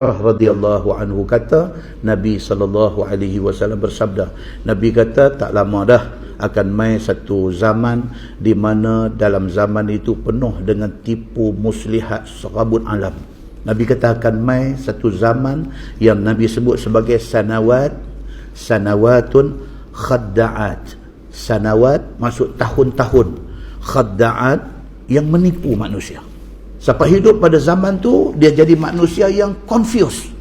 radhiyallahu anhu kata, Nabi sallallahu alaihi wasallam bersabda, Nabi kata tak lama dah akan mai satu zaman di mana dalam zaman itu penuh dengan tipu muslihat serabut alam. Nabi kata akan mai satu zaman yang Nabi sebut sebagai sanawatun khadda'at. Sanawat maksud tahun-tahun, khadda'at yang menipu manusia. Siapa hidup pada zaman tu, dia jadi manusia yang confused.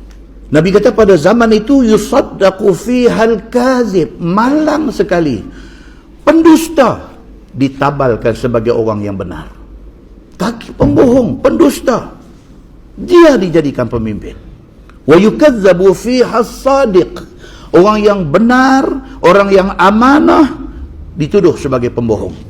Nabi kata pada zaman itu yusaddaqu fihal kazib, malang sekali. Pendusta ditabalkan sebagai orang yang benar. Kaki pembohong, pendusta, dia dijadikan pemimpin. Wa yukazzabu fiha as-sadiq, orang yang benar, orang yang amanah dituduh sebagai pembohong.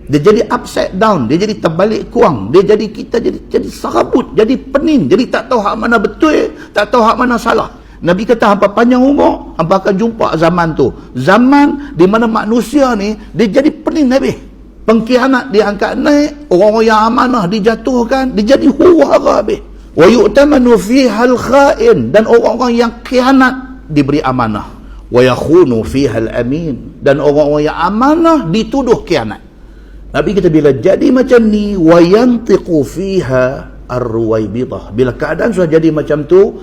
Dia jadi upside down, dia jadi terbalik kuang, dia jadi kita jadi serabut, jadi pening, jadi tak tahu hak mana betul, tak tahu hak mana salah. Nabi kata hampa panjang umur, hampa akan jumpa zaman tu. Zaman di mana manusia ni dia jadi pening habis. Pengkhianat diangkat naik, orang-orang yang amanah dijatuhkan, dia jadi huru-hara habis. Wa yu'tamanu fiha al-kha'in, dan orang-orang yang khianat diberi amanah. Wa yakhunu fiha al-amin, dan orang-orang yang amanah dituduh khianat. Nabi kata bila jadi macam ni, wa yantiqu fiha ar-ruwaibidah, bila keadaan sudah jadi macam tu,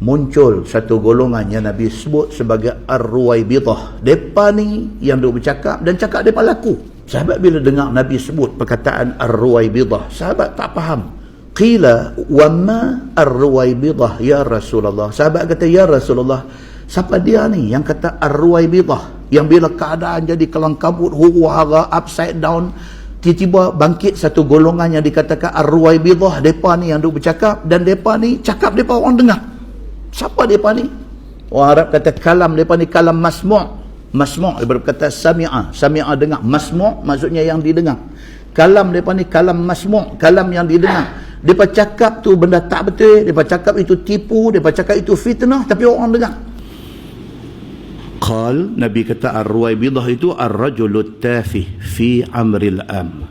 muncul satu golongan yang Nabi sebut sebagai ar-ruwaibidah. Depa ni yang duk bercakap dan cakap depa laku. Sahabat bila dengar Nabi sebut perkataan ar-ruwaibidah, sahabat tak faham. Qila wa ma ar-ruwaibidah ya Rasulullah. Sahabat kata, ya Rasulullah, siapa dia ni yang kata ar-ruwaibidah, yang bila keadaan jadi kelang kabut, huru-hara, upside down, tiba-tiba bangkit satu golongan yang dikatakan ar-ruwaibidah. Depa ni yang duk bercakap, dan depa ni cakap depa orang dengar. Siapa depa ni? Orang Arab kata kalam depa ni kalam masmu'. Masmu' daripada kata sami'a. Sami'a dengar. Masmu' maksudnya yang didengar. Kalam depa ni kalam masmu', kalam yang didengar. Depa cakap tu benda tak betul, depa cakap itu tipu, depa cakap itu fitnah, tapi orang dengar. Qal, Nabi kata ar-ruwaibidah itu ar-rajulut tafih fi amril am,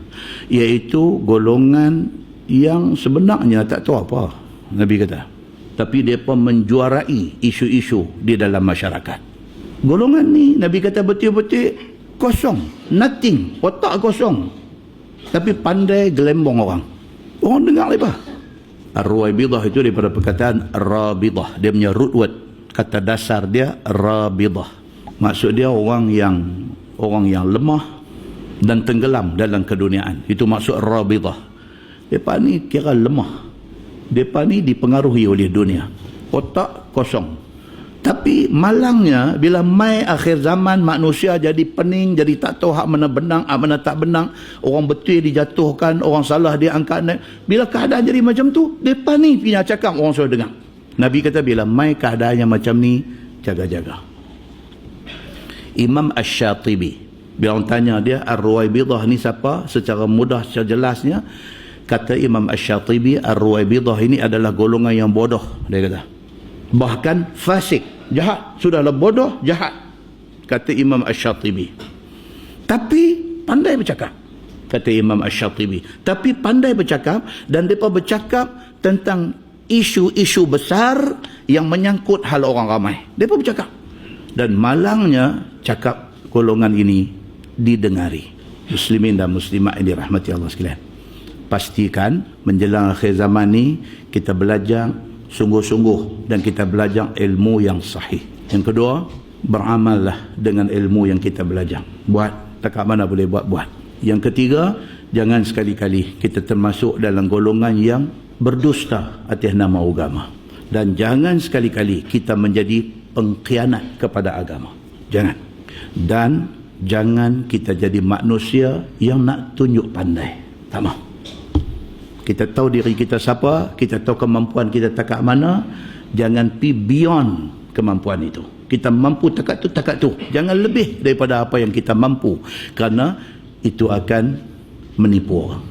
iaitu golongan yang sebenarnya tak tahu apa, Nabi kata, tapi mereka menjuarai isu-isu di dalam masyarakat. Golongan ni Nabi kata betul-betul kosong, nothing, otak kosong, tapi pandai gelembong orang. Orang dengar lepas. Ar-ruwaibidah itu daripada perkataan rabidah, dia punya root word, kata dasar dia rabidah. Maksud dia orang yang lemah dan tenggelam dalam keduniaan. Itu maksud rabidah. Mereka ni kira lemah. Mereka ni dipengaruhi oleh dunia. Otak kosong. Tapi malangnya bila mai akhir zaman, manusia jadi pening, jadi tak tahu hak mana benang, hak mana tak benang. Orang betul dijatuhkan, orang salah diangkat naik. Bila keadaan jadi macam tu, mereka ni punya cakap orang suruh dengar. Nabi kata bila mai keadaannya macam ni, jaga-jaga. Imam Ash-Shatibi, bila orang tanya dia ar-ruwaibidah ni siapa, secara mudah, secara jelasnya, kata Imam Ash-Shatibi, ar-ruwaibidah ini adalah golongan yang bodoh, dia kata. Bahkan fasik, jahat. Sudahlah bodoh, jahat, kata Imam Ash-Shatibi. Tapi pandai bercakap, kata Imam Ash-Shatibi. Tapi pandai bercakap, dan mereka bercakap tentang isu-isu besar yang menyangkut hal orang ramai. Mereka bercakap. Dan malangnya cakap golongan ini didengari. Muslimin dan muslimat yang dirahmati Allah sekalian, pastikan menjelang akhir zaman ni kita belajar sungguh-sungguh dan kita belajar ilmu yang sahih. Yang kedua, beramallah dengan ilmu yang kita belajar. Buat takat mana boleh buat. Yang ketiga, jangan sekali-kali kita termasuk dalam golongan yang berdusta atas nama agama. Dan jangan sekali-kali kita menjadi pengkhianat kepada agama. Jangan. Dan jangan kita jadi manusia yang nak tunjuk pandai. Tak mahu. Kita tahu diri kita siapa, kita tahu kemampuan kita takat mana, jangan pergi beyond kemampuan itu. Kita mampu takat tu. Jangan lebih daripada apa yang kita mampu, kerana itu akan menipu orang.